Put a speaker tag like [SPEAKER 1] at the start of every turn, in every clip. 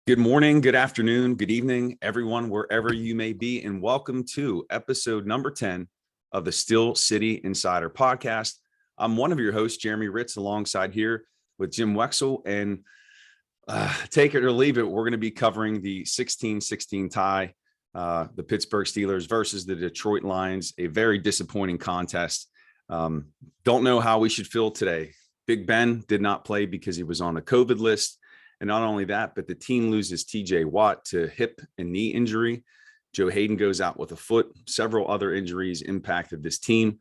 [SPEAKER 1] Good morning, good afternoon, good evening, everyone, wherever you may be, and welcome to episode number 10 of the Steel City Insider podcast. I'm one of your hosts, Jeremy Hritz, alongside here with Jim Wexell, and take it or leave it, we're going to be covering the 16-16 tie, the Pittsburgh Steelers versus the Detroit Lions, a very disappointing contest. Don't know how we should feel today. Big Ben did not play because he was on the COVID list. And not only that, but the team loses TJ Watt to hip and knee injury. Joe Hayden goes out with a foot. Several other injuries impacted this team.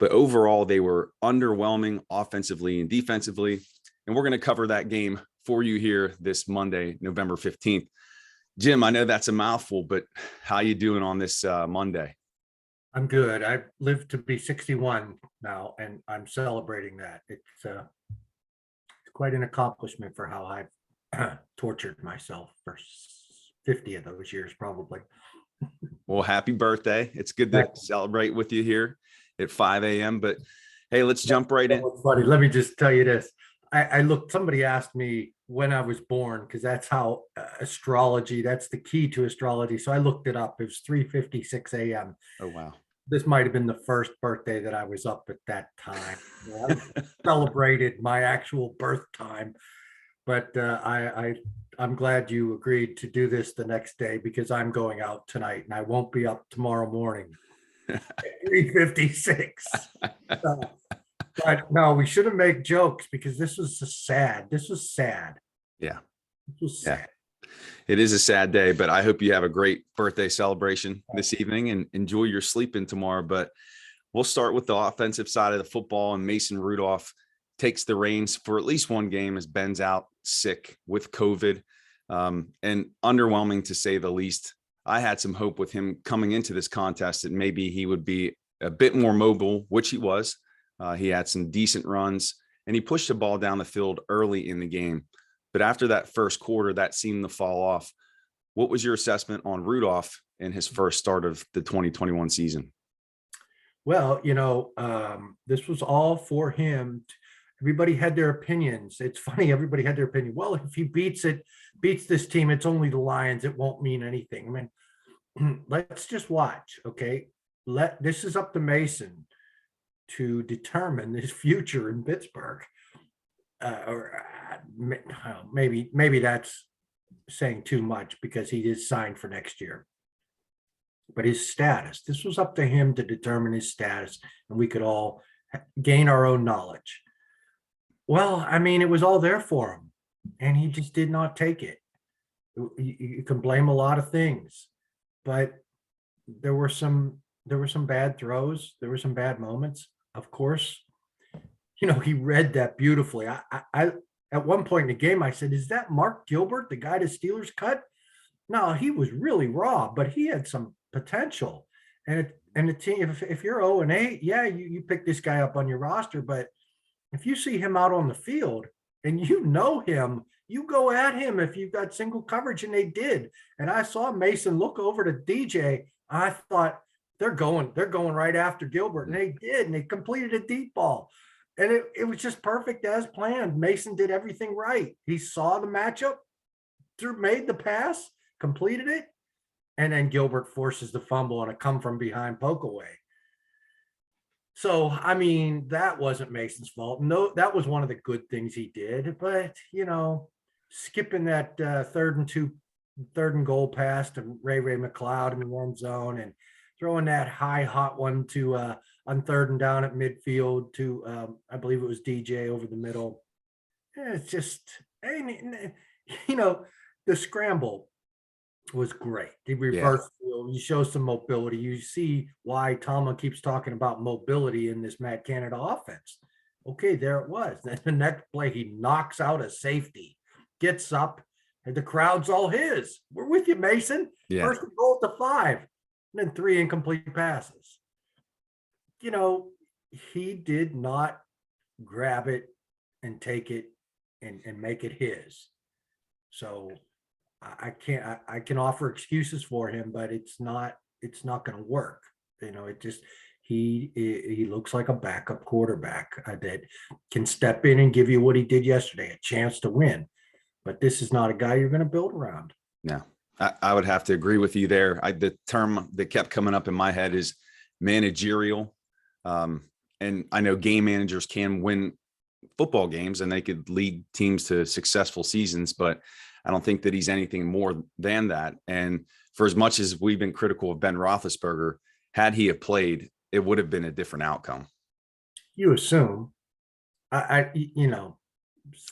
[SPEAKER 1] But overall, they were underwhelming offensively and defensively. And we're going to cover that game for you here this Monday, November 15th. Jim, I know that's a mouthful, but how you doing on this Monday?
[SPEAKER 2] I'm good. I've lived to be 61 now, and I'm celebrating that. It's quite an accomplishment for how I've tortured myself for 50 of those years, probably.
[SPEAKER 1] Well, happy birthday. It's good to celebrate with you here at 5 a.m. But hey, let's jump right in.
[SPEAKER 2] Funny. Let me just tell you this. I looked, somebody asked me when I was born, because that's how astrology, that's the key to astrology. So I looked it up. It was 3:56 a.m.
[SPEAKER 1] Oh, wow. This
[SPEAKER 2] might have been the first birthday that I was up at that time. I celebrated my actual birth time. But I'm glad you agreed to do this the next day, because I'm going out tonight and I won't be up tomorrow morning at 3:56. But no, we shouldn't make jokes, because this was sad. This was sad.
[SPEAKER 1] Yeah.
[SPEAKER 2] It was sad.
[SPEAKER 1] Yeah. It is a sad day, but I hope you have a great birthday celebration this evening and enjoy your sleeping tomorrow. But we'll start with the offensive side of the football, and Mason Rudolph takes the reins for at least one game as Ben's out sick with COVID, and underwhelming to say the least. I had some hope with him coming into this contest that maybe he would be a bit more mobile, which he was. He had some decent runs and he pushed the ball down the field early in the game. But after that first quarter, that seemed to fall off. What was your assessment on Rudolph in his first start of the 2021 season?
[SPEAKER 2] Well, this was all for him. Everybody had their opinions. It's funny, everybody had their opinion. Well, if he beats this team, it's only the Lions. It won't mean anything. I mean, let's just watch, okay? This is up to Mason to determine his future in Pittsburgh. Maybe that's saying too much, because he is signed for next year. But his status, this was up to him to determine his status, and we could all gain our own knowledge. Well, I mean, it was all there for him, and he just did not take it. You can blame a lot of things, but there were some bad throws. There were some bad moments, of course. He read that beautifully. I at one point in the game, I said, "Is that Mark Gilbert, the guy the Steelers cut?" No, he was really raw, but he had some potential. And the team, if you're 0-8, yeah, you pick this guy up on your roster, but if you see him out on the field and you know him, you go at him if you've got single coverage, and they did. And I saw Mason look over to DJ. I thought they're going right after Gilbert, and they did, and they completed a deep ball. And it was just perfect as planned. Mason did everything right. He saw the matchup, made the pass, completed it, and then Gilbert forces the fumble on a come from behind poke away. So, I mean, that wasn't Mason's fault. No, that was one of the good things he did. But, skipping that third and goal pass to Ray McLeod in the end zone, and throwing that high hot one to on third and down at midfield to I believe it was DJ over the middle. It's just, the scramble was great. The reverse field, you show some mobility. You see why Tomlin keeps talking about mobility in this Matt Canada offense. Okay, there it was. Then the next play, he knocks out a safety, gets up, and the crowd's all his. We're with you, Mason. Yeah. First and goal at the 5, and then 3 incomplete passes. He did not grab it and take it and make it his. So I can offer excuses for him, but it's not going to work. He looks like a backup quarterback that can step in and give you what he did yesterday, a chance to win. but this is not a guy you're going to build around.
[SPEAKER 1] No, I would have to agree with you there. The term that kept coming up in my head is managerial. And I know game managers can win football games and they could lead teams to successful seasons, but I don't think that he's anything more than that. And for as much as we've been critical of Ben Roethlisberger, had he have played, it would have been a different outcome.
[SPEAKER 2] You assume, you know,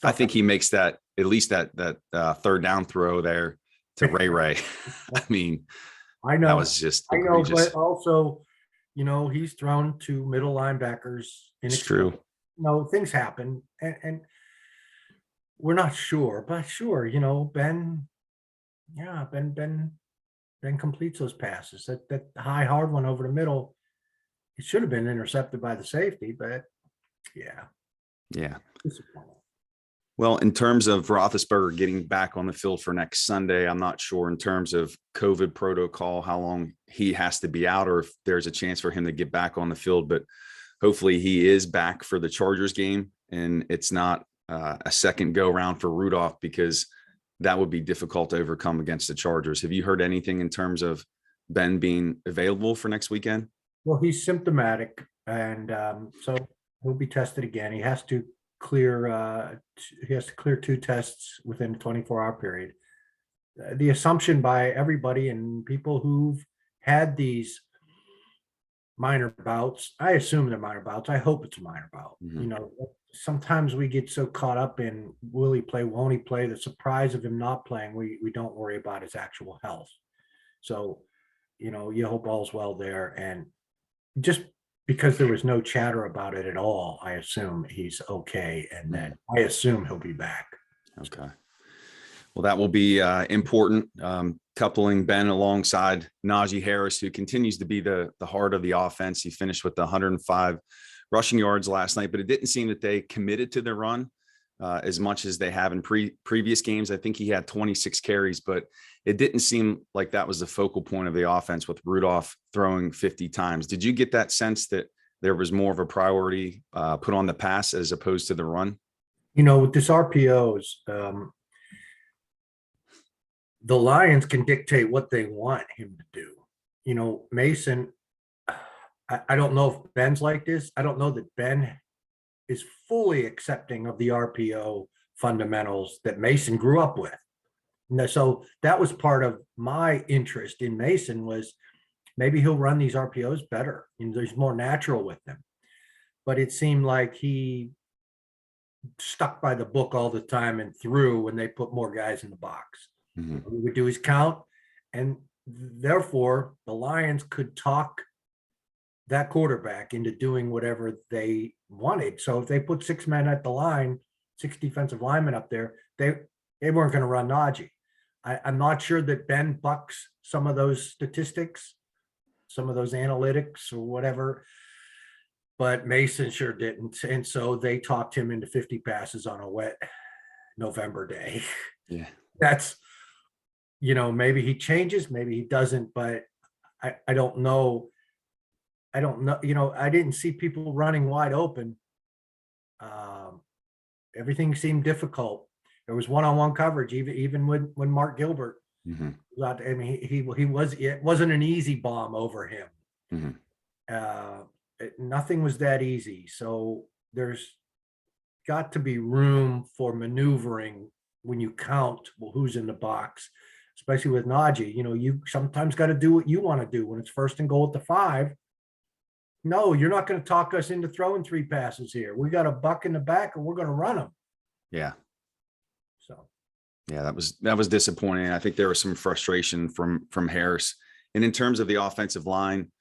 [SPEAKER 1] I think he makes that, at least that third down throw there to Ray. I mean,
[SPEAKER 2] I know
[SPEAKER 1] that was just
[SPEAKER 2] I know,
[SPEAKER 1] egregious.
[SPEAKER 2] but also, you know, he's thrown to middle linebackers.
[SPEAKER 1] It's true.
[SPEAKER 2] You know, things happen, and we're not sure, but sure, you know, Ben completes those passes. That high hard one over the middle, it should have been intercepted by the safety, but
[SPEAKER 1] Yeah. Well, in terms of Roethlisberger getting back on the field for next Sunday, I'm not sure in terms of COVID protocol, how long he has to be out or if there's a chance for him to get back on the field, but hopefully he is back for the Chargers game and it's not a second go round for Rudolph, because that would be difficult to overcome against the Chargers. Have you heard anything in terms of Ben being available for next weekend?
[SPEAKER 2] Well, he's symptomatic, and so he'll be tested again. He has to clear 2 tests within a 24-hour period. The assumption by everybody and people who've had these minor bouts, I assume they're minor bouts. I hope it's a minor bout.
[SPEAKER 1] Mm-hmm.
[SPEAKER 2] You know, sometimes we get so caught up in will he play, won't he play, the surprise of him not playing, we don't worry about his actual health. So, you know, you hope all's well there. And just because there was no chatter about it at all, I assume he's okay, and that I assume he'll be back.
[SPEAKER 1] Okay. Well, that will be important. Coupling Ben alongside Najee Harris, who continues to be the heart of the offense. He finished with 105 rushing yards last night, but it didn't seem that they committed to the run as much as they have in previous games. I think he had 26 carries, but it didn't seem like that was the focal point of the offense with Rudolph throwing 50 times. Did you get that sense that there was more of a priority put on the pass as opposed to the run?
[SPEAKER 2] You know, with this RPOs, the Lions can dictate what they want him to do. You know, Mason, I don't know if Ben's like this. I don't know that Ben is fully accepting of the RPO fundamentals that Mason grew up with. And so that was part of my interest in Mason, was maybe he'll run these RPOs better. You know, there's more natural with them. But it seemed like he stuck by the book all the time and threw when they put more guys in the box. Mm-hmm. He would do his count, and therefore the Lions could talk that quarterback into doing whatever they wanted. So if they put 6 men at the line, 6 defensive linemen up there, they weren't going to run Najee. I'm not sure that Ben bucks some of those statistics, some of those analytics or whatever, but Mason sure didn't. And so they talked him into 50 passes on a wet November day.
[SPEAKER 1] Yeah.
[SPEAKER 2] That's, you know, maybe he changes, maybe he doesn't, but I don't know. I don't know. You know, I didn't see people running wide open. Everything seemed difficult. There was one-on-one coverage, even when Mark Gilbert. Mm-hmm. I mean, it wasn't an easy bomb over him. Mm-hmm. Nothing was that easy. So there's got to be room for maneuvering when you count who's in the box, especially with Najee. You know, you sometimes got to do what you want to do when it's 1st and goal at the 5. No, you're not going to talk us into throwing 3 passes here. We got a buck in the back, and we're going to run them.
[SPEAKER 1] Yeah.
[SPEAKER 2] So.
[SPEAKER 1] Yeah, that was disappointing. I think there was some frustration from Harris. And in terms of the offensive line,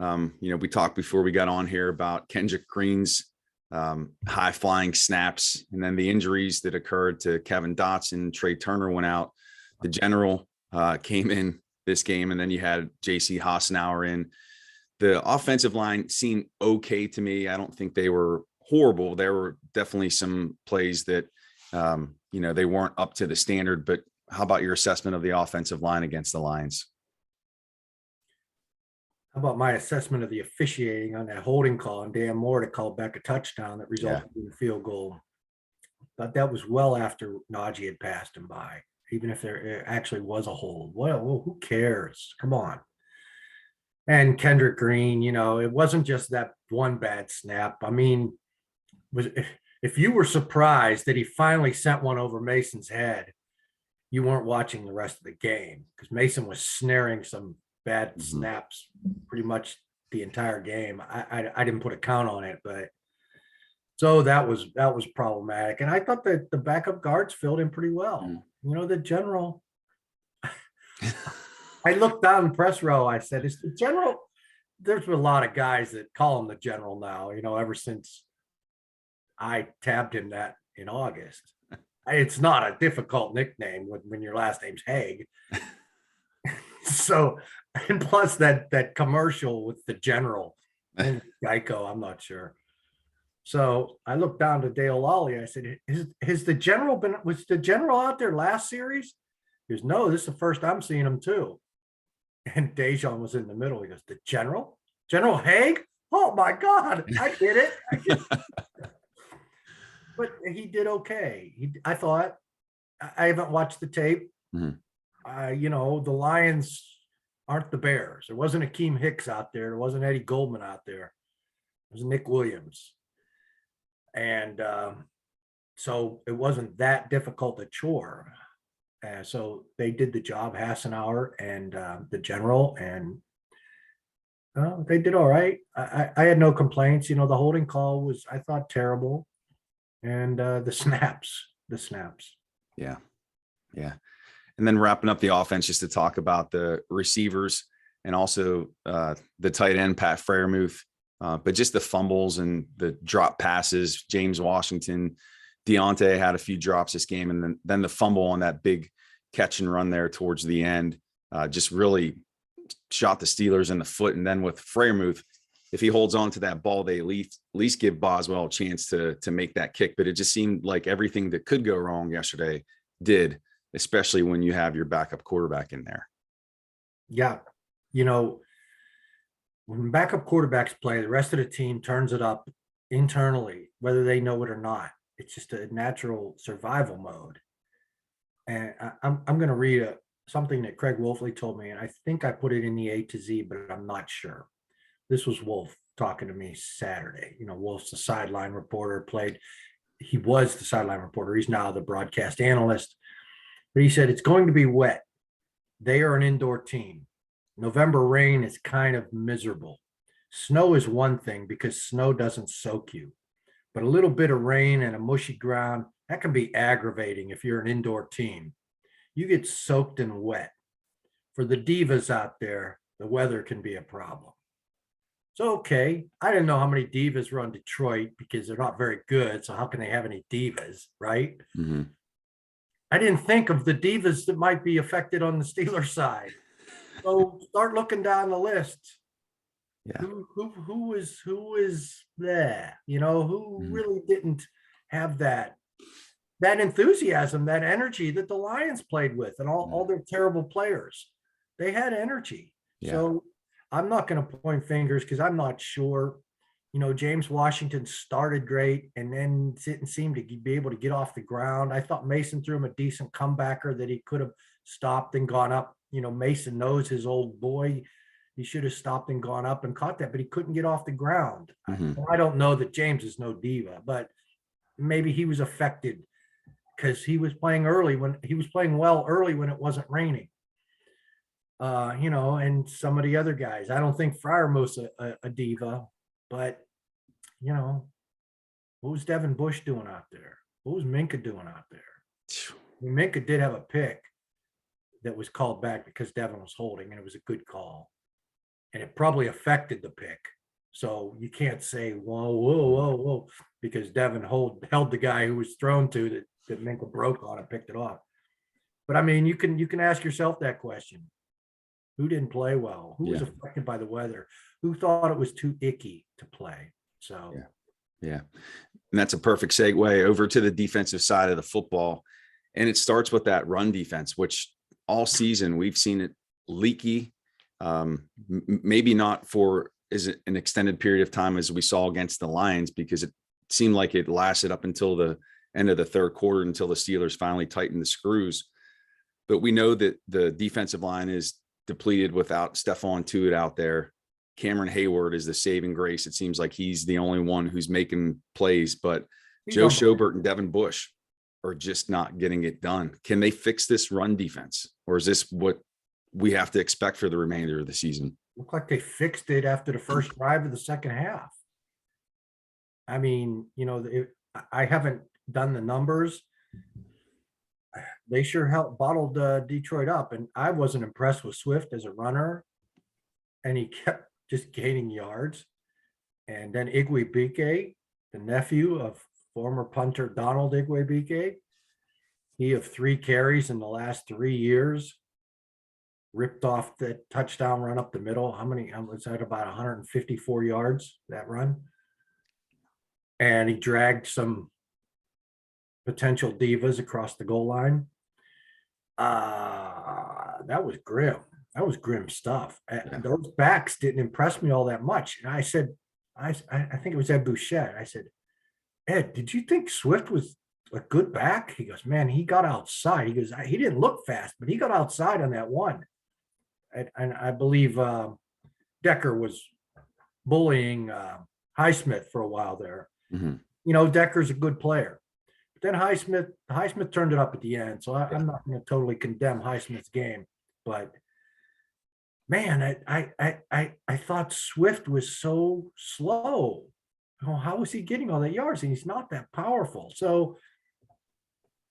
[SPEAKER 1] you know, we talked before we got on here about Kendrick Green's high flying snaps, and then the injuries that occurred to Kevin Dotson. Trey Turner went out. The general came in this game, and then you had JC Hassenauer in. The offensive line seemed okay to me. I don't think they were horrible. There were definitely some plays that, you know, they weren't up to the standard, but how about your assessment of the offensive line against the Lions?
[SPEAKER 2] How about my assessment of the officiating on that holding call and Dan Moore to call back a touchdown that resulted in a field goal? But that was well after Najee had passed him by, even if there actually was a hold. Well, who cares? Come on. And Kendrick Green, it wasn't just that one bad snap. I mean, if you were surprised that he finally sent one over Mason's head, you weren't watching the rest of the game, because Mason was snaring some bad snaps pretty much the entire game. I didn't put a count on it, but so that was problematic. And I thought that the backup guards filled in pretty well. The general. I looked down the press row. I said, "Is the general?" There's a lot of guys that call him the general now. Ever since I tabbed him that in August. It's not a difficult nickname when your last name's Haig. So, and plus that commercial with the general and Geico, I'm not sure. So I looked down to Dale Lawley. I said, was the general out there last series? He goes, no, this is the first I'm seeing him too. And Dejan was in the middle. He goes, the general Haig? Oh my God, I get it. But he did okay. I thought. I haven't watched the tape. The Lions aren't the Bears. There wasn't Akeem Hicks out there. There wasn't Eddie Goldman out there. It was Nick Williams. And so it wasn't that difficult a chore. So they did the job, Hassenauer and the general, and they did all right. I had no complaints. The holding call was, I thought, terrible. And the snaps.
[SPEAKER 1] Yeah. And then wrapping up the offense, just to talk about the receivers and also the tight end, Pat Freiermuth, but just the fumbles and the drop passes. James Washington, Deontay had a few drops this game, and then the fumble on that big catch and run there towards the end just really shot the Steelers in the foot. And then with Freiermuth, if he holds on to that ball, they at least give Boswell a chance to make that kick. But it just seemed like everything that could go wrong yesterday did, especially when you have your backup quarterback in there.
[SPEAKER 2] Yeah. When backup quarterbacks play, the rest of the team turns it up internally, whether they know it or not. It's just a natural survival mode. And I'm going to read something that Craig Wolfley told me, and I think I put it in the A to Z, but I'm not sure. This was Wolf talking to me Saturday. Wolf's the sideline reporter, he was the sideline reporter. He's now the broadcast analyst. But he said, it's going to be wet. They are an indoor team. November rain is kind of miserable. Snow is one thing because snow doesn't soak you. But a little bit of rain and a mushy ground, that can be aggravating if you're an indoor team. You get soaked and wet. For the divas out there, the weather can be a problem. So, okay, I didn't know how many divas run Detroit because they're not very good. So how can they have any divas, right?
[SPEAKER 1] Mm-hmm.
[SPEAKER 2] I didn't think of the divas that might be affected on the Steelers side. So start looking down the list.
[SPEAKER 1] Yeah.
[SPEAKER 2] Who is there? Who really didn't have that enthusiasm, that energy that the Lions played with, and all their terrible players. They had energy. Yeah. So I'm not going to point fingers because I'm not sure. James Washington started great and then didn't seem to be able to get off the ground. I thought Mason threw him a decent comebacker that he could have stopped and gone up. Mason knows his old boy. He should have stopped and gone up and caught that, but he couldn't get off the ground. Mm-hmm. I don't know that James is no diva, but maybe he was affected because he was playing well early when it wasn't raining. And some of the other guys. I don't think Freiermuth's a diva, but what was Devin Bush doing out there? What was Minka doing out there? Minka did have a pick that was called back because Devin was holding, and it was a good call. And it probably affected the pick. So you can't say, whoa, because Devin held the guy who was thrown to that Minka broke on and picked it off. But I mean, you can ask yourself that question. Who didn't play well? Who was affected by the weather? Who thought it was too icky to play? So,
[SPEAKER 1] yeah. And that's a perfect segue over to the defensive side of the football. And it starts with that run defense, which all season we've seen it leaky. Maybe not for an extended period of time as we saw against the Lions, because it seemed like it lasted up until the end of the third quarter until the Steelers finally tightened the screws. But we know that the defensive line is depleted without Stephon Tuitt out there. Cameron Hayward is the saving grace. It seems like he's the only one who's making plays, but Joe Schobert and Devin Bush are just not getting it done. Can they fix this run defense, or is this what we have to expect for the remainder of the season?
[SPEAKER 2] Looked like they fixed it after the first drive of the second half. I mean, I haven't done the numbers. They sure helped bottled Detroit up, and I wasn't impressed with Swift as a runner, and he kept just gaining yards. And then Igwebuike, the nephew of former punter Donald Igwebuike, he of 3 carries in the last 3 years, ripped off the touchdown run up the middle. How many was that? About 154 yards, that run. And he dragged some potential divas across the goal line. That was grim. That was grim stuff. Yeah. Those backs didn't impress me all that much. And I said, I think it was Ed Bouchette. I said, Ed, did you think Swift was a good back? He goes, man, he got outside. He goes, he didn't look fast, but he got outside on that one. And I believe Decker was bullying Highsmith for a while there. Mm-hmm. Decker's a good player. But then Highsmith turned it up at the end. So I'm not going to totally condemn Highsmith's game. But, man, I thought Swift was so slow. How was he getting all that yards? And he's not that powerful. So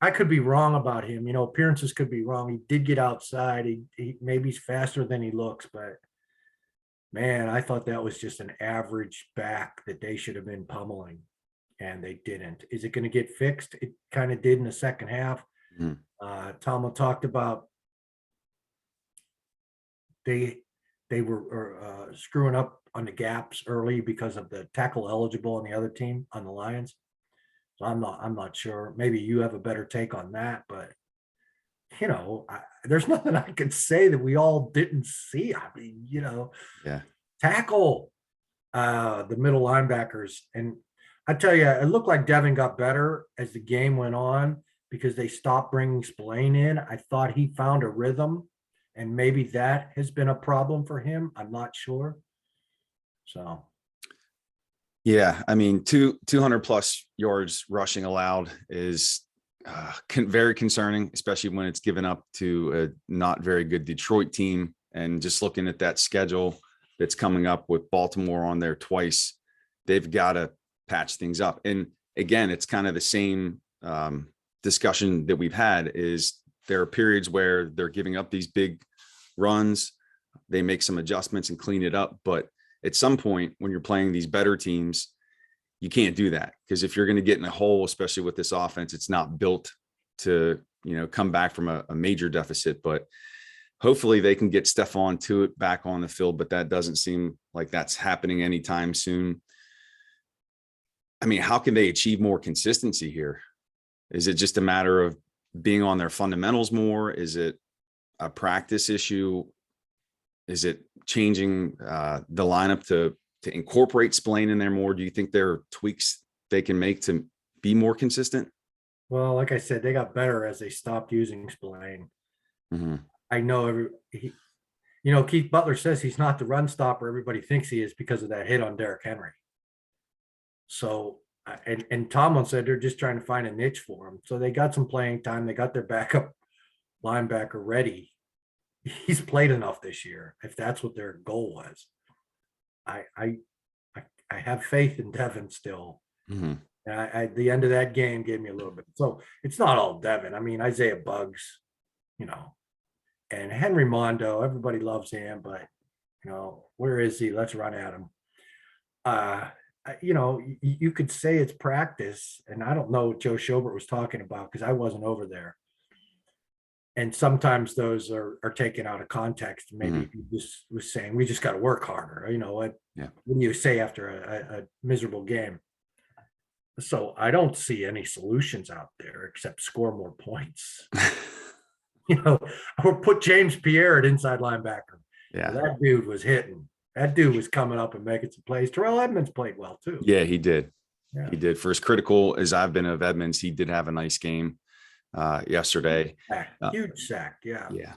[SPEAKER 2] I could be wrong about him. Appearances could be wrong. He did get outside. He maybe he's faster than he looks, but man, I thought that was just an average back that they should have been pummeling, and they didn't. Is it going to get fixed? It kind of did in the second half. Tomlin talked about they were screwing up on the gaps early because of the tackle eligible on the other team, on the Lions. So I'm not sure. Maybe you have a better take on that, but there's nothing I could say that we all didn't see. I mean, tackle the middle linebackers. And I tell you, it looked like Devin got better as the game went on because they stopped bringing Spillane in. I thought he found a rhythm, and maybe that has been a problem for him. I'm not sure. So.
[SPEAKER 1] Yeah, I mean, 200 plus yards rushing allowed is very concerning, especially when it's given up to a not very good Detroit team. And just looking at that schedule that's coming up with Baltimore on there twice, they've got to patch things up. And again, it's kind of the same discussion that we've had. Is there are periods where they're giving up these big runs, they make some adjustments and clean it up, but at some point when you're playing these better teams, you can't do that, because if you're going to get in a hole, especially with this offense, it's not built to, come back from a major deficit. But hopefully they can get Stephon Tuitt back on the field, but that doesn't seem like that's happening anytime soon. I mean, how can they achieve more consistency here? Is it just a matter of being on their fundamentals more? Is it a practice issue? Is it changing the lineup to incorporate Spillane in there more? Do you think there are tweaks they can make to be more consistent?
[SPEAKER 2] Well, like I said, they got better as they stopped using Spillane. Mm-hmm. I know Keith Butler says he's not the run stopper everybody thinks he is because of that hit on Derrick Henry. So, and Tomlin said they're just trying to find a niche for him. So they got some playing time. They got their backup linebacker ready. He's played enough this year, if that's what their goal was. I have faith in Devin still. Mm-hmm. And the end of that game gave me a little bit. So it's not all Devin. I mean, Isaiah Buggs, and Henry Mondo, everybody loves him, but where is he? Let's run at him. You could say it's practice, and I don't know what Joe Schobert was talking about because I wasn't over there. And sometimes those are taken out of context. Maybe he just was saying, we just got to work harder. What do you say after a miserable game? So I don't see any solutions out there except score more points. Or put James Pierre at inside linebacker. Yeah, that dude was hitting. That dude was coming up and making some plays. Terrell Edmonds played well too.
[SPEAKER 1] Yeah, he did.
[SPEAKER 2] Yeah.
[SPEAKER 1] He did. For as critical as I've been of Edmonds, he did have a nice game yesterday.
[SPEAKER 2] Huge sack. Yeah.
[SPEAKER 1] Yeah.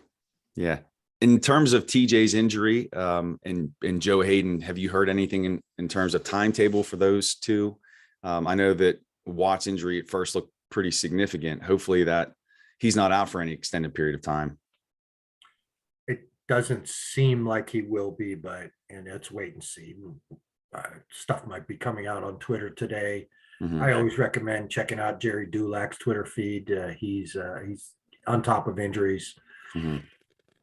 [SPEAKER 1] Yeah. In terms of TJ's injury and Joe Hayden, have you heard anything in terms of timetable for those two? I know that Watt's injury at first looked pretty significant. Hopefully that he's not out for any extended period of time.
[SPEAKER 2] It doesn't seem like he will be, and let's wait and see. Stuff might be coming out on Twitter today.
[SPEAKER 1] Mhm.
[SPEAKER 2] I always recommend checking out Jerry Dulac's Twitter feed. He's on top of injuries.
[SPEAKER 1] Mhm.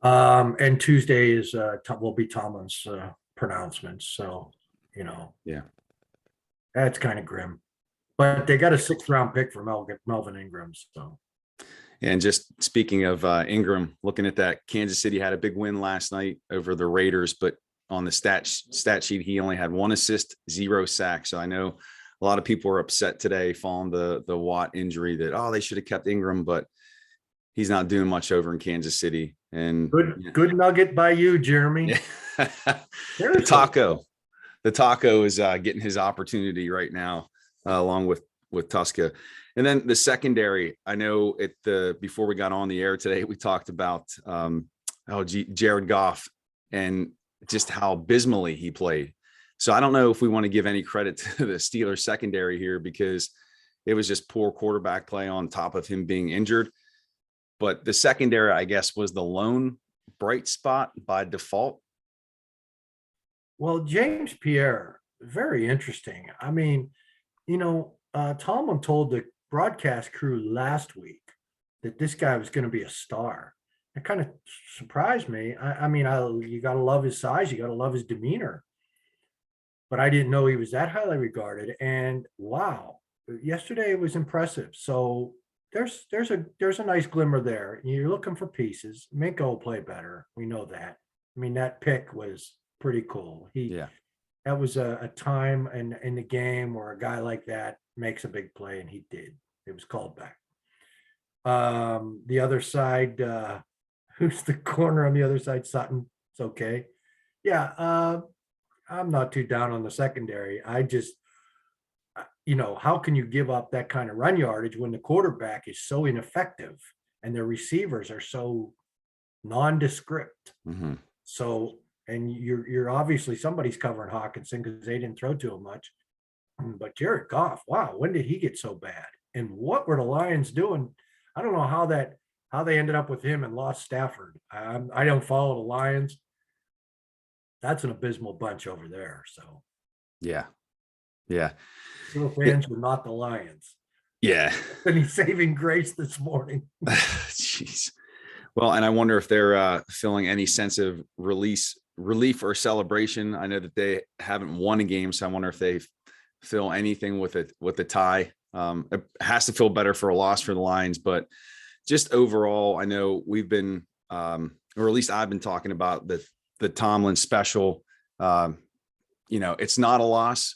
[SPEAKER 2] And Tuesday will be Tomlin's pronouncements. So,
[SPEAKER 1] Yeah.
[SPEAKER 2] that's kind of grim. But they got a 6th round pick for Melvin Ingram. So,
[SPEAKER 1] And just speaking of Ingram, looking at that, Kansas City had a big win last night over the Raiders, but on the stat sheet, he only had 1 assist, 0 sacks. So I know a lot of people were upset today following the Watt injury that, they should have kept Ingram, but he's not doing much over in Kansas City. And
[SPEAKER 2] good nugget by you, Jeremy.
[SPEAKER 1] Yeah. The taco is getting his opportunity right now, along with Tuska. And then the secondary, I know before we got on the air today, we talked about Jared Goff and just how abysmally he played. So I don't know if we want to give any credit to the Steelers secondary here, because it was just poor quarterback play on top of him being injured. But the secondary, I guess, was the lone bright spot by default.
[SPEAKER 2] Well, James Pierre, very interesting. I mean, Tomlin told the broadcast crew last week that this guy was going to be a star. It kind of surprised me. You got to love his size. You got to love his demeanor. But I didn't know he was that highly regarded. And wow, yesterday was impressive. So there's a nice glimmer there. You're looking for pieces. Minka will play better. We know that. I mean, that pick was pretty cool. That was a time in the game where a guy like that makes a big play, and he did. It was called back. The other side, who's the corner on the other side? Sutton. It's okay. Yeah, I'm not too down on the secondary. I just, how can you give up that kind of run yardage when the quarterback is so ineffective and their receivers are so nondescript?
[SPEAKER 1] Mm-hmm.
[SPEAKER 2] So, and you're obviously somebody's covering Hawkinson because they didn't throw to him much. But Jared Goff, wow, when did he get so bad? And what were the Lions doing? I don't know how they ended up with him and lost Stafford. I don't follow the Lions. That's an abysmal bunch over there. So,
[SPEAKER 1] yeah.
[SPEAKER 2] Steelers fans were not the Lions.
[SPEAKER 1] Yeah.
[SPEAKER 2] Any saving grace this morning.
[SPEAKER 1] Jeez. Well, and I wonder if they're feeling any sense of relief or celebration. I know that they haven't won a game, so I wonder if they feel anything with the tie. It has to feel better for a loss for the Lions, but just overall, I know we've been, or at least I've been talking about the Tomlin special. It's not a loss.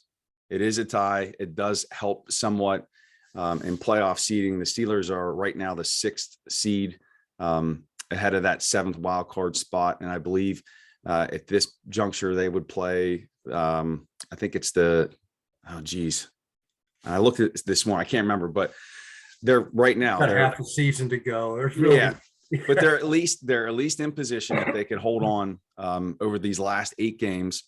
[SPEAKER 1] It is a tie. It does help somewhat in playoff seeding. The Steelers are right now the 6th seed, ahead of that 7th wild card spot. And I believe at this juncture, they would play, I think it's I looked at this morning, I can't remember, but they're right now.
[SPEAKER 2] Got half the season to go.
[SPEAKER 1] But they're at least in position if they could hold on over these last 8 games.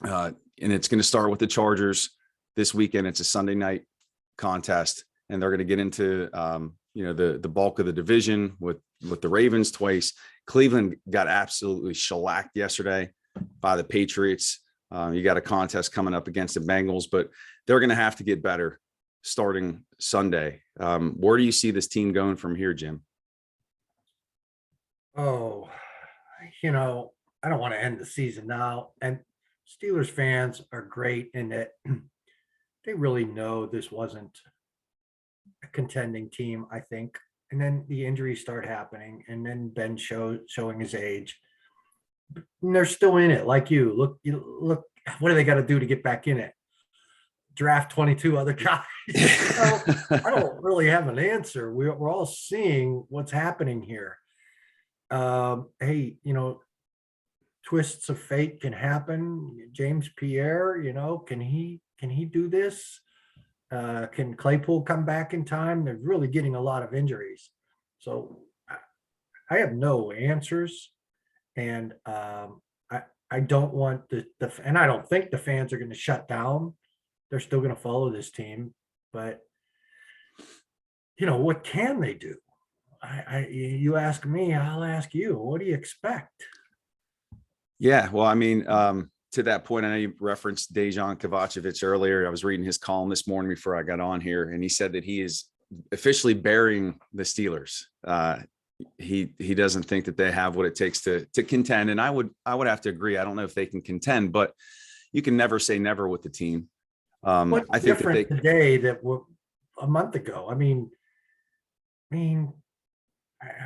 [SPEAKER 1] And it's going to start with the Chargers this weekend. It's a Sunday night contest, and they're going to get into the bulk of the division with the Ravens twice. Cleveland got absolutely shellacked yesterday by the Patriots. You got a contest coming up against the Bengals, but they're going to have to get better starting Sunday. Where do you see this team going from here, Jim?
[SPEAKER 2] Oh, I don't want to end the season now. And Steelers fans are great in that they really know this wasn't a contending team, I think. And then the injuries start happening, and then Ben showing his age. And they're still in it, like you. Look, what do they got to do to get back in it? Draft 22 other guys. I don't really have an answer. We're all seeing what's happening here. Hey, twists of fate can happen. James Pierre, can he do this? Can Claypool come back in time? They're really getting a lot of injuries. So I have no answers. And I don't want and I don't think the fans are going to shut down. They're still going to follow this team. But, what can they do? You ask me, I'll ask you. What do you expect?
[SPEAKER 1] Yeah, well, I mean, to that point, I know you referenced Dejan Kovacevic earlier. I was reading his column this morning before I got on here, and he said that he is officially burying the Steelers. He doesn't think that they have what it takes to contend, and I would have to agree. I don't know if they can contend, but you can never say never with the team.
[SPEAKER 2] What's
[SPEAKER 1] I think
[SPEAKER 2] different today that were a month ago? I mean,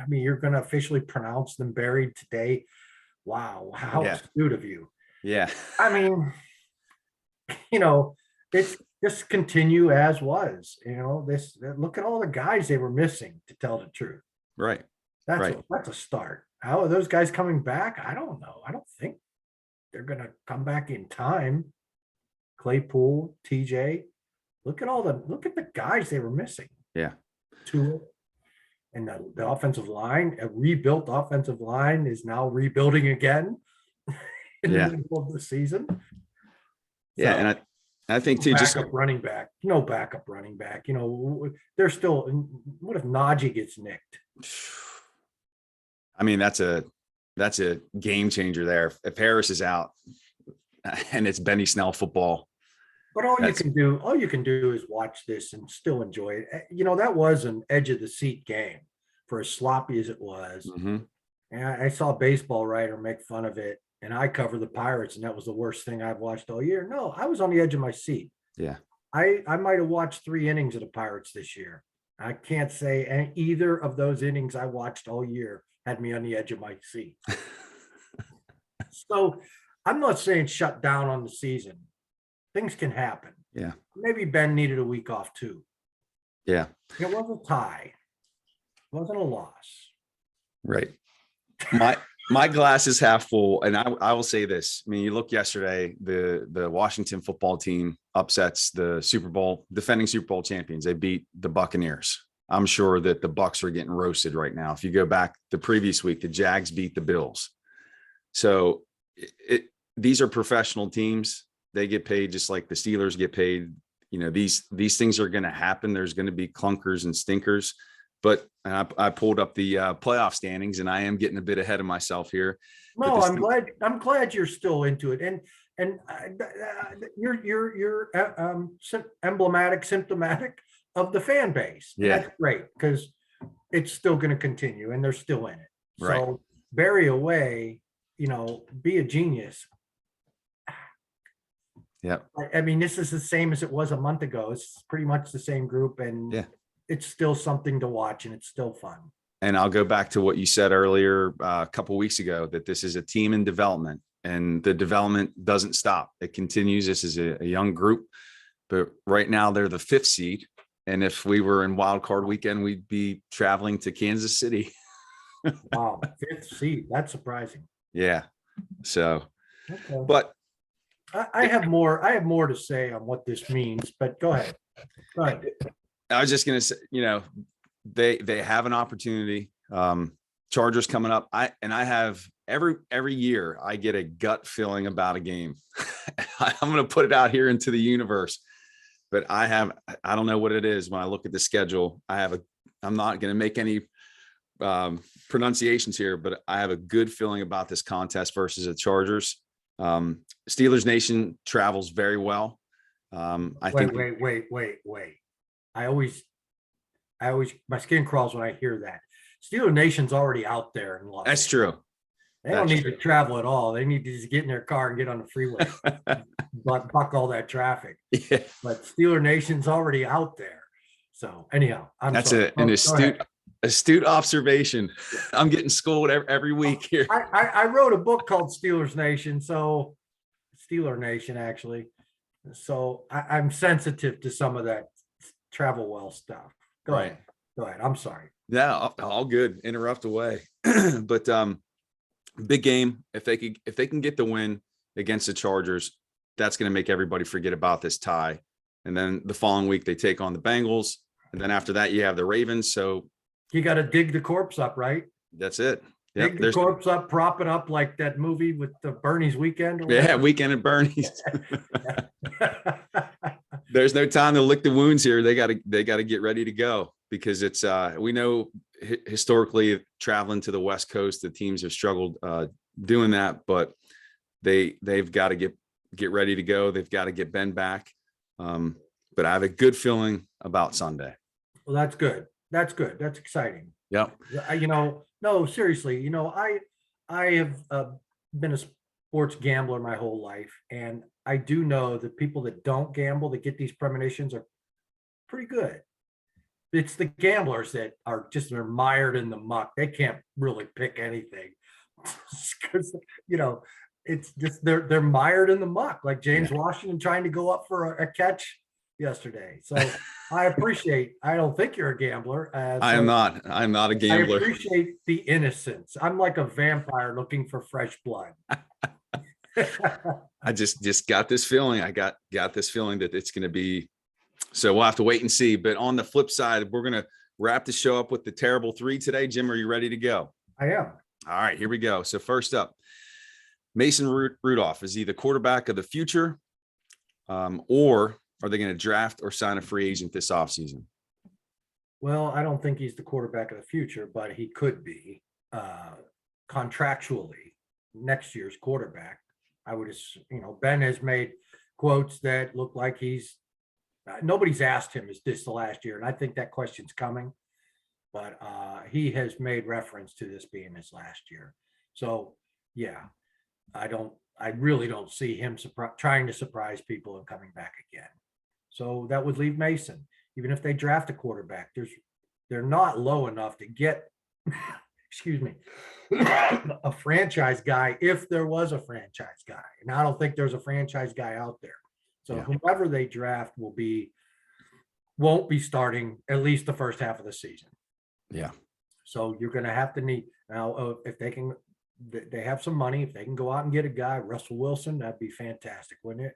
[SPEAKER 2] you're going to officially pronounce them buried today. Wow, how astute of you.
[SPEAKER 1] Yeah.
[SPEAKER 2] I mean, it's just continue as was. Look at all the guys they were missing, to tell the truth.
[SPEAKER 1] Right.
[SPEAKER 2] That's a start. How are those guys coming back? I don't know. I don't think they're going to come back in time. Claypool, TJ, look at the guys they were missing.
[SPEAKER 1] Yeah.
[SPEAKER 2] And the offensive line, a rebuilt offensive line, is now rebuilding again in the middle of the season.
[SPEAKER 1] Yeah, so, and I think too,
[SPEAKER 2] no backup running back. They're still. What if Najee gets nicked?
[SPEAKER 1] I mean, that's a game changer there. If Harris is out, and it's Benny Snell football.
[SPEAKER 2] But all you can do is watch this and still enjoy it. That was an edge of the seat game, for as sloppy as it was.
[SPEAKER 1] Mm-hmm.
[SPEAKER 2] And I saw a baseball writer make fun of it, and I cover the Pirates, and that was the worst thing I've watched all year. No, I was on the edge of my seat.
[SPEAKER 1] Yeah.
[SPEAKER 2] I might have watched 3 innings of the Pirates this year. I can't say either of those innings I watched all year had me on the edge of my seat. So I'm not saying shut down on the season. Things can happen.
[SPEAKER 1] Yeah.
[SPEAKER 2] Maybe Ben needed a week off too.
[SPEAKER 1] Yeah.
[SPEAKER 2] It wasn't a tie. It wasn't a loss.
[SPEAKER 1] Right. My glass is half full. And I will say this. I mean, you look yesterday, the Washington football team upsets the defending Super Bowl champions. They beat the Buccaneers. I'm sure that the Bucs are getting roasted right now. If you go back the previous week, the Jags beat the Bills. So these are professional teams. They get paid just like the Steelers get paid. These things are going to happen. There's going to be clunkers and stinkers, but I pulled up the playoff standings, and I am getting a bit ahead of myself here.
[SPEAKER 2] No, I'm glad you're still into it. And you're symptomatic of the fan base.
[SPEAKER 1] Yeah.
[SPEAKER 2] That's great, because it's still going to continue and they're still in it.
[SPEAKER 1] Right.
[SPEAKER 2] So bury away, be a genius.
[SPEAKER 1] Yeah.
[SPEAKER 2] I mean, this is the same as it was a month ago. It's pretty much the same group, and it's still something to watch, and it's still fun.
[SPEAKER 1] And I'll go back to what you said earlier a couple of weeks ago, that this is a team in development, and the development doesn't stop. It continues. This is a young group, but right now they're the 5th seed. And if we were in wild card weekend, we'd be traveling to Kansas City.
[SPEAKER 2] Wow. 5th seed. That's surprising.
[SPEAKER 1] Yeah. So,
[SPEAKER 2] okay.
[SPEAKER 1] But
[SPEAKER 2] I have more to say on what this means, but go ahead.
[SPEAKER 1] I was just going to say, they have an opportunity. Chargers coming up. I have every year I get a gut feeling about a game. I'm going to put it out here into the universe, but I don't know what it is. When I look at the schedule, I'm not going to make any pronunciations here, but I have a good feeling about this contest versus the Chargers. Steelers Nation travels very well.
[SPEAKER 2] Wait. I always, my skin crawls when I hear that. Steelers Nation's already out there in Los Angeles.
[SPEAKER 1] That's true.
[SPEAKER 2] They don't need to travel at all. They need to just get in their car and get on the freeway, buck all that traffic.
[SPEAKER 1] Yeah.
[SPEAKER 2] But Steelers Nation's already out there. So anyhow,
[SPEAKER 1] that's an astute observation. Yeah. I'm getting schooled every week here.
[SPEAKER 2] I wrote a book called Steelers Nation. So Steeler Nation, actually. So I'm sensitive to some of that travel well stuff. Go ahead. I'm sorry.
[SPEAKER 1] Yeah, all good. Interrupt away. But big game. If they can get the win against the Chargers, that's going to make everybody forget about this tie. And then the following week, they take on the Bengals. And then after that, you have the Ravens. So
[SPEAKER 2] You got to dig the corpse up, right?
[SPEAKER 1] that's it.
[SPEAKER 2] Dig the corpse up, prop it up like that movie with the Bernie's Weekend. Or
[SPEAKER 1] yeah, Weekend at Bernie's. There's no time to lick the wounds here. They got to get ready to go, because it's we know historically traveling to the West Coast, the teams have struggled doing that, but they've got to get ready to go. They've got to get Ben back. But I have a good feeling about Sunday.
[SPEAKER 2] Well, that's good. That's good. That's exciting.
[SPEAKER 1] Yep.
[SPEAKER 2] No, seriously, I have been a sports gambler my whole life, and I do know that people that don't gamble, that get these premonitions, are pretty good. It's the gamblers that are just, they're mired in the muck. They can't really pick anything because it's just they're mired in the muck, like James Washington trying to go up for a catch yesterday. So I don't think you're a gambler.
[SPEAKER 1] I'm not a gambler.
[SPEAKER 2] I appreciate the innocence. I'm like a vampire looking for fresh blood.
[SPEAKER 1] I just got this feeling. I got this feeling that it's going to be, so we'll have to wait and see. But on the flip side, we're going to wrap the show up with the terrible three today. Jim, are you ready to go?
[SPEAKER 2] I am.
[SPEAKER 1] All right, here we go. So first up, Mason Rudolph, is he the quarterback of the future, or are they going to draft or sign a free agent this offseason?
[SPEAKER 2] Well, I don't think he's the quarterback of the future, but he could be contractually next year's quarterback. I would, Ben has made quotes that look like nobody's asked him, is this the last year? And I think that question's coming, but he has made reference to this being his last year. So yeah, I really don't see him trying to surprise people and coming back again. So that would leave Mason. Even if they draft a quarterback, they're not low enough to get, excuse me, a franchise guy, if there was a franchise guy. And I don't think there's a franchise guy out there. So whoever they draft won't be starting at least the first half of the season.
[SPEAKER 1] Yeah.
[SPEAKER 2] So you're going to have to need now, if they have some money, if they can go out and get a guy, Russell Wilson, that'd be fantastic, wouldn't it?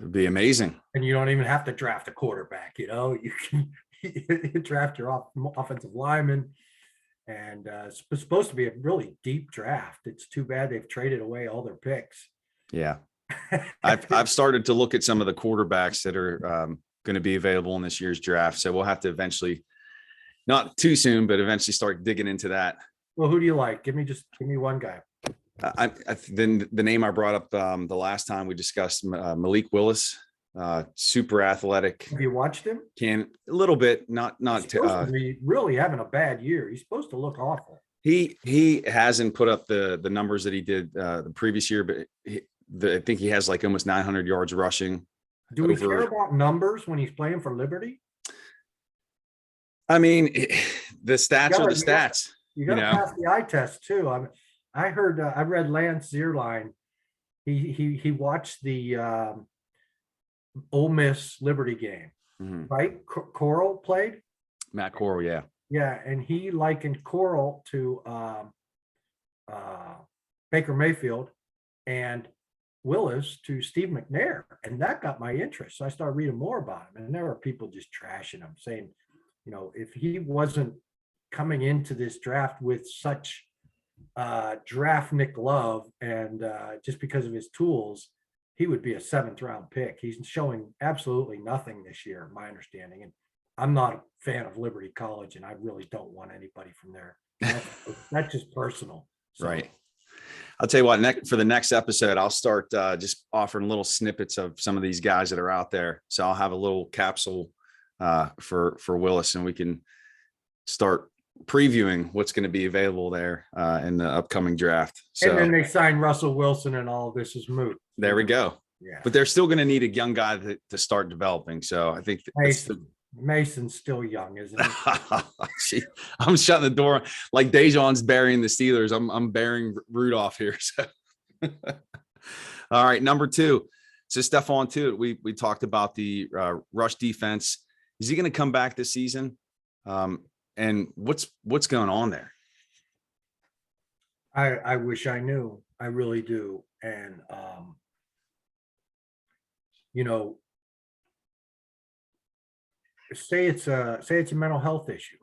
[SPEAKER 1] It'd be amazing.
[SPEAKER 2] And you don't even have to draft a quarterback. You can draft your offensive lineman. And it's supposed to be a really deep draft. It's too bad they've traded away all their picks.
[SPEAKER 1] Yeah. I've started to look at some of the quarterbacks that are going to be available in this year's draft. So we'll have to eventually, not too soon, but eventually start digging into that.
[SPEAKER 2] Well, who do you like? Give me one guy.
[SPEAKER 1] Then the name I brought up the last time we discussed, Malik Willis, super athletic.
[SPEAKER 2] Have you watched him?
[SPEAKER 1] A little bit, not.
[SPEAKER 2] He's supposed to be really having a bad year. He's supposed to look awful.
[SPEAKER 1] He hasn't put up the numbers that he did the previous year, but I think he has like almost 900 yards rushing.
[SPEAKER 2] Do we care about numbers when he's playing for Liberty?
[SPEAKER 1] I mean, the stats are the stats.
[SPEAKER 2] You got to pass the eye test too. I read Lance Zierlein. He watched the Ole Miss Liberty game, right? Coral played.
[SPEAKER 1] Matt Corral, yeah.
[SPEAKER 2] Yeah, and he likened Coral to Baker Mayfield and Willis to Steve McNair, and that got my interest. So I started reading more about him, and there were people just trashing him, saying, if he wasn't coming into this draft with such draftnik love and just because of his tools, he would be a 7th round pick. He's showing absolutely nothing this year, my understanding. And I'm not a fan of Liberty College, and I really don't want anybody from there. That's just personal. So.
[SPEAKER 1] Right. I'll tell you what, for the next episode, I'll start just offering little snippets of some of these guys that are out there. So I'll have a little capsule for Willis, and we can start previewing what's going to be available there in the upcoming draft. So,
[SPEAKER 2] and then they sign Russell Wilson, and all of this is moot.
[SPEAKER 1] There we go.
[SPEAKER 2] Yeah.
[SPEAKER 1] But they're still going to need a young guy to start developing. So I think
[SPEAKER 2] Mason's still young, isn't he?
[SPEAKER 1] I'm shutting the door like Dejon's burying the Steelers. I'm burying Rudolph here. So, all right, number 2. So Stephon Tuitt, we talked about the rush defense. Is he going to come back this season? And what's going on there?
[SPEAKER 2] I wish I knew. I really do. And say it's a mental health issue.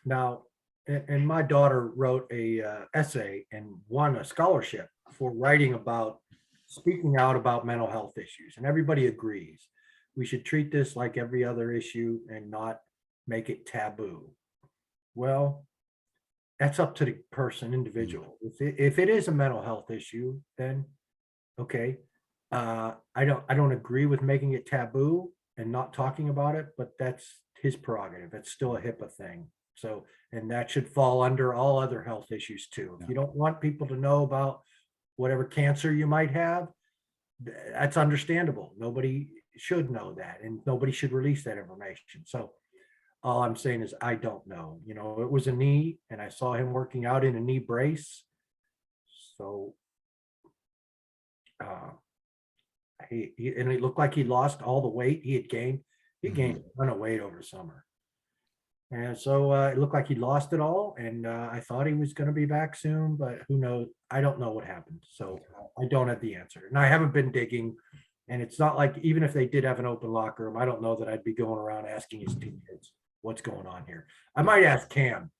[SPEAKER 2] Now, and my daughter wrote a essay and won a scholarship for writing about speaking out about mental health issues, and everybody agrees we should treat this like every other issue and not make it taboo. Well, that's up to the person, individual. If it is a mental health issue, then okay. I don't agree with making it taboo and not talking about it, but that's his prerogative. It's still a HIPAA thing. So, and that should fall under all other health issues too. If you don't want people to know about whatever cancer you might have, that's understandable. Nobody should know that, and nobody should release that information. So all I'm saying is I don't know. You know, it was a knee, and I saw him working out in a knee brace. So and it looked like he lost all the weight he had gained. He gained a ton of weight over summer. And so it looked like he lost it all. And I thought he was going to be back soon, but who knows? I don't know what happened. So I don't have the answer. And I haven't been digging. And it's not like, even if they did have an open locker room, I don't know that I'd be going around asking his teammates what's going on here. I might ask Cam.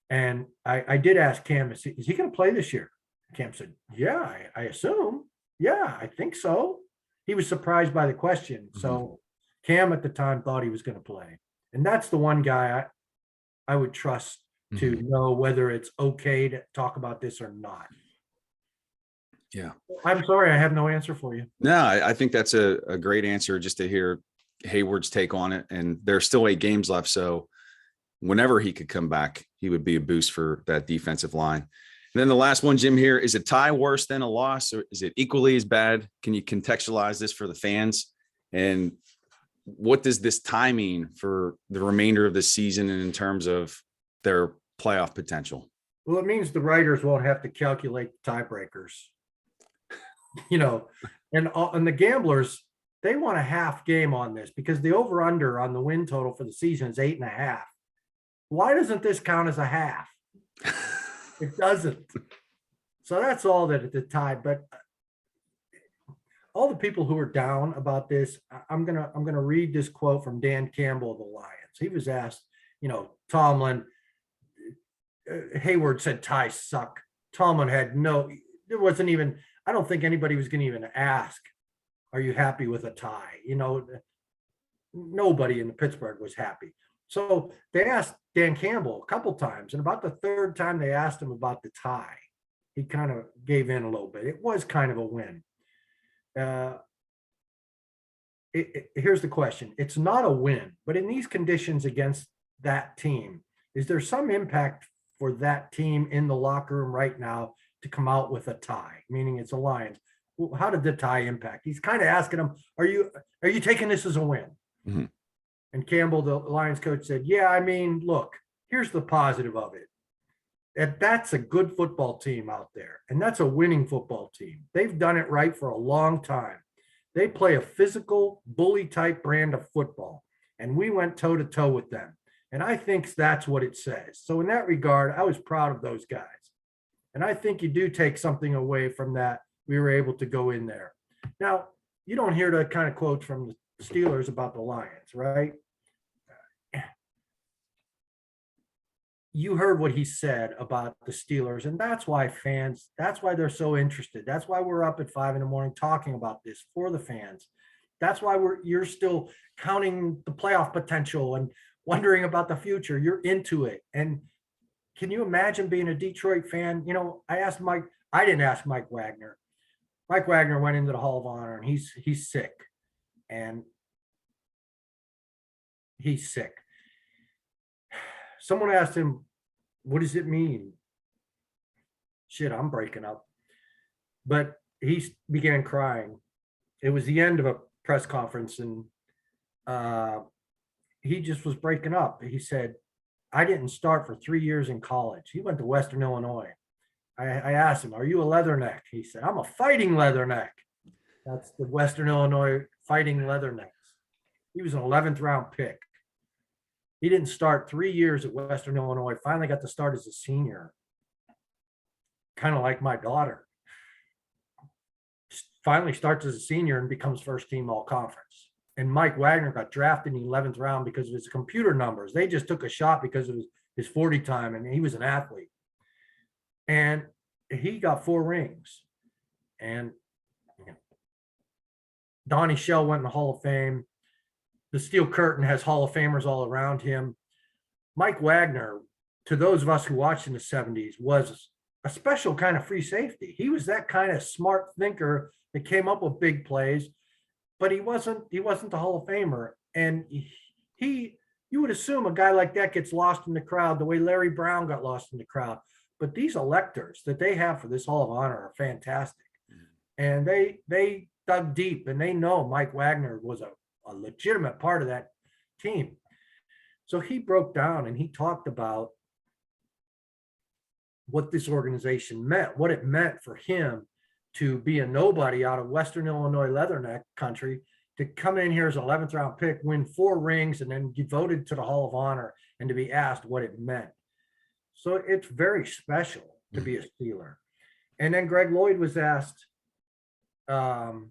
[SPEAKER 2] And I did ask Cam, is he going to play this year? Cam said, yeah, I assume. Yeah, I think so. He was surprised by the question. So Cam at the time thought he was going to play. And that's the one guy I would trust to know whether it's okay to talk about this or not.
[SPEAKER 1] Yeah.
[SPEAKER 2] I'm sorry, I have no answer for you.
[SPEAKER 1] No, I think that's a great answer, just to hear Hayward's take on it. And there's still 8 games left. So whenever he could come back, he would be a boost for that defensive line. And then the last one, Jim, here, is a tie worse than a loss, or is it equally as bad? Can you contextualize this for the fans? And what does this tie mean for the remainder of the season and in terms of their playoff potential?
[SPEAKER 2] Well, it means the writers won't have to calculate tiebreakers. You know, and the gamblers, they want a half game on this because the over under on the win total for the season is 8.5. Why doesn't this count as a half? It doesn't. So that's all that at the tie. But all the people who are down about this, I'm gonna read this quote from Dan Campbell of the Lions. He was asked, you know, Tomlin, Hayward said ties suck. Tomlin had there wasn't even, I don't think anybody was going to even ask, are you happy with a tie? You know, nobody in Pittsburgh was happy. So they asked Dan Campbell a couple times, and about the third time they asked him about the tie, he kind of gave in a little bit. It was kind of a win. Here's the question. It's not a win, but in these conditions against that team, is there some impact for that team in the locker room right now to come out with a tie, meaning it's a Lions? Well, how did the tie impact? He's kind of asking them, are you taking this as a win? Mm-hmm. And Campbell, the Lions coach, said, yeah, I mean, look, here's the positive of it. That's a good football team out there, and that's a winning football team. They've done it right for a long time. They play a physical, bully-type brand of football, and we went toe-to-toe with them. And I think that's what it says. So in that regard, I was proud of those guys. And I think you do take something away from that. We were able to go in there. Now, you don't hear the kind of quotes from the Steelers about the Lions, right? You heard what he said about the Steelers, and that's why they're so interested. That's why we're up at 5 a.m. talking about this for the fans. That's why you're still counting the playoff potential and wondering about the future. You're into it. And can you imagine being a Detroit fan? You know, I didn't ask Mike Wagner. Mike Wagner went into the Hall of Honor, and he's sick. And he's sick. Someone asked him, what does it mean? Shit, I'm breaking up. But he began crying. It was the end of a press conference, and he just was breaking up. He said, I didn't start for 3 years in college. He went to Western Illinois. I asked him, are you a leatherneck? He said, I'm a fighting leatherneck. That's the Western Illinois Fighting Leathernecks. He was an 11th round pick. He didn't start 3 years at Western Illinois, finally got to start as a senior. Kind of like my daughter. Finally starts as a senior and becomes first team all conference. and Mike Wagner got drafted in the 11th round because of his computer numbers. They just took a shot because of his 40 time, and he was an athlete. And he got 4 rings. And Donnie Shell went in the Hall of Fame. The Steel Curtain has Hall of Famers all around him. Mike Wagner, to those of us who watched in the 70s, was a special kind of free safety. He was that kind of smart thinker that came up with big plays, but he wasn't the Hall of Famer. And you would assume a guy like that gets lost in the crowd the way Larry Brown got lost in the crowd. But these electors that they have for this Hall of Honor are fantastic. And they dug deep, and they know Mike Wagner was a legitimate part of that team. So he broke down and he talked about what this organization meant, what it meant for him to be a nobody out of Western Illinois Leatherneck country, to come in here as an 11th round pick, win 4 rings, and then get voted to the Hall of Honor, and to be asked what it meant. So it's very special to be a Steeler. And then Greg Lloyd was asked about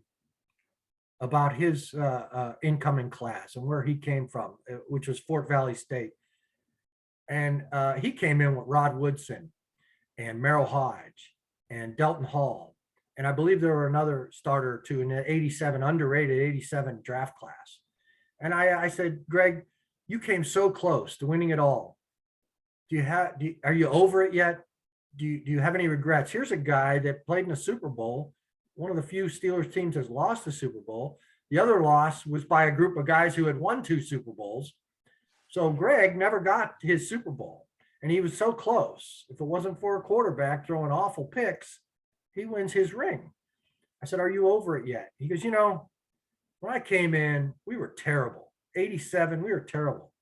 [SPEAKER 2] his incoming class and where he came from, which was Fort Valley State. And he came in with Rod Woodson and Merrill Hodge and Delton Hall. And I believe there were another starter or two in the 87, underrated 87 draft class. And I said, Greg, you came so close to winning it all. Are you over it yet? Do you have any regrets? Here's a guy that played in the Super Bowl. One of the few Steelers teams has lost the Super Bowl. The other loss was by a group of guys who had won 2 Super Bowls. So Greg never got his Super Bowl, and he was so close. If it wasn't for a quarterback throwing awful picks, he wins his ring. I said, are you over it yet? He goes, when I came in, we were terrible. 87, we were terrible,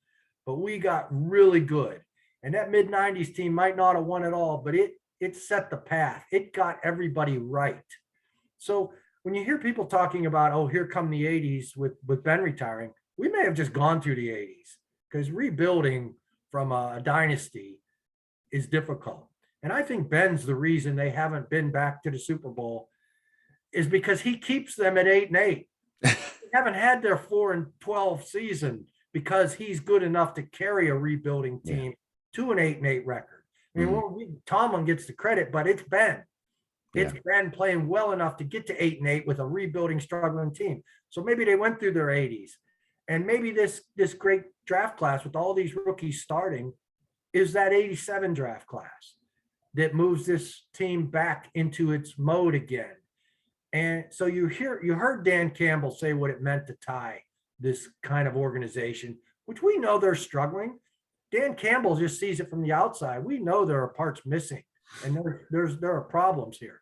[SPEAKER 2] but we got really good. And that mid-90s team might not have won it all, but it set the path. It got everybody right. So when you hear people talking about, oh, here come the 80s with Ben retiring, we may have just gone through the 80s, because rebuilding from a dynasty is difficult. And I think Ben's the reason they haven't been back to the Super Bowl, is because he keeps them at 8-8. They haven't had their 4-12 season because he's good enough to carry a rebuilding team to an 8-8 record. I mean, Tomlin gets the credit, but it's Ben. It's Ben playing well enough to get to 8-8 with a rebuilding, struggling team. So maybe they went through their 80s, and maybe this great draft class with all these rookies starting is that 87 draft class that moves this team back into its mode again. And so you heard Dan Campbell say what it meant to tie this kind of organization, which we know they're struggling. Dan Campbell just sees it from the outside. We know there are parts missing, and there are problems here.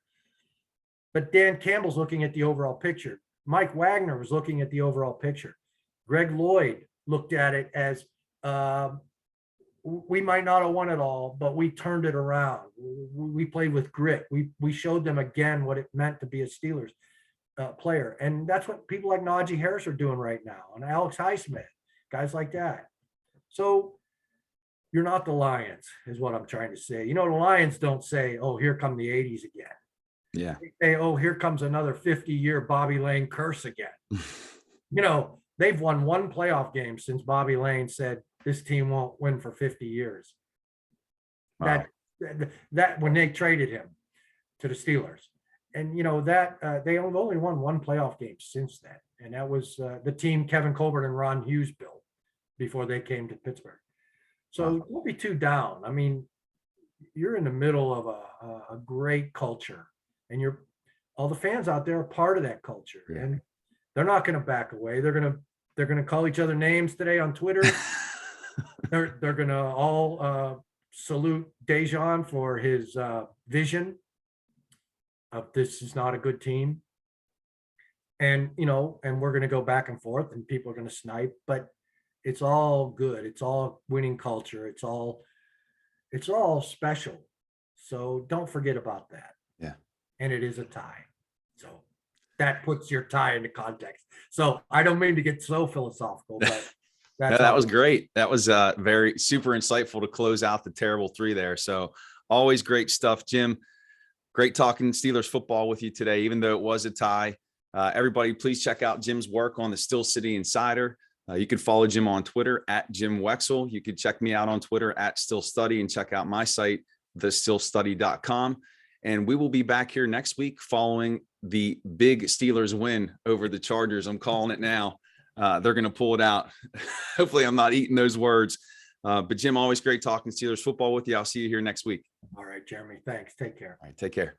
[SPEAKER 2] But Dan Campbell's looking at the overall picture. Mike Wagner was looking at the overall picture. Greg Lloyd looked at it as we might not have won it all, but we turned it around. We played with grit. We showed them again what it meant to be a Steelers player. And that's what people like Najee Harris are doing right now, and Alex Highsmith, guys like that. So you're not the Lions, is what I'm trying to say. The Lions don't say, oh, here come the 80s again.
[SPEAKER 1] Yeah.
[SPEAKER 2] They say, oh, here comes another 50-year Bobby Lane curse again. They've won 1 playoff game since Bobby Lane said this team won't win for 50 years. Wow. That when they traded him to the Steelers. And they only won 1 playoff game since then. And that was the team Kevin Colbert and Ron Hughes built before they came to Pittsburgh. So don't be too down. I mean, you're in the middle of a great culture, and all the fans out there are part of that culture, and they're not going to back away. They're going to call each other names today on Twitter. they're going to all salute Dejan for his vision of this is not a good team, and we're going to go back and forth, and people are going to snipe, but it's all good. It's all winning culture. It's all special. So don't forget about that.
[SPEAKER 1] Yeah.
[SPEAKER 2] And it is a tie. So that puts your tie into context. So I don't mean to get so philosophical, but
[SPEAKER 1] that was great. That was very super insightful to close out the terrible 3 there. So always great stuff, Jim. Great talking Steelers football with you today, even though it was a tie. Everybody, please check out Jim's work on the Still City Insider. You can follow Jim on Twitter at Jim Wexell. You can check me out on Twitter at Still Study and check out my site, thestillstudy.com. And we will be back here next week following the big Steelers win over the Chargers. I'm calling it now. They're going to pull it out. Hopefully I'm not eating those words. But Jim, always great talking Steelers football with you. I'll see you here next week.
[SPEAKER 2] All right, Jeremy. Thanks. Take care.
[SPEAKER 1] All right, take care.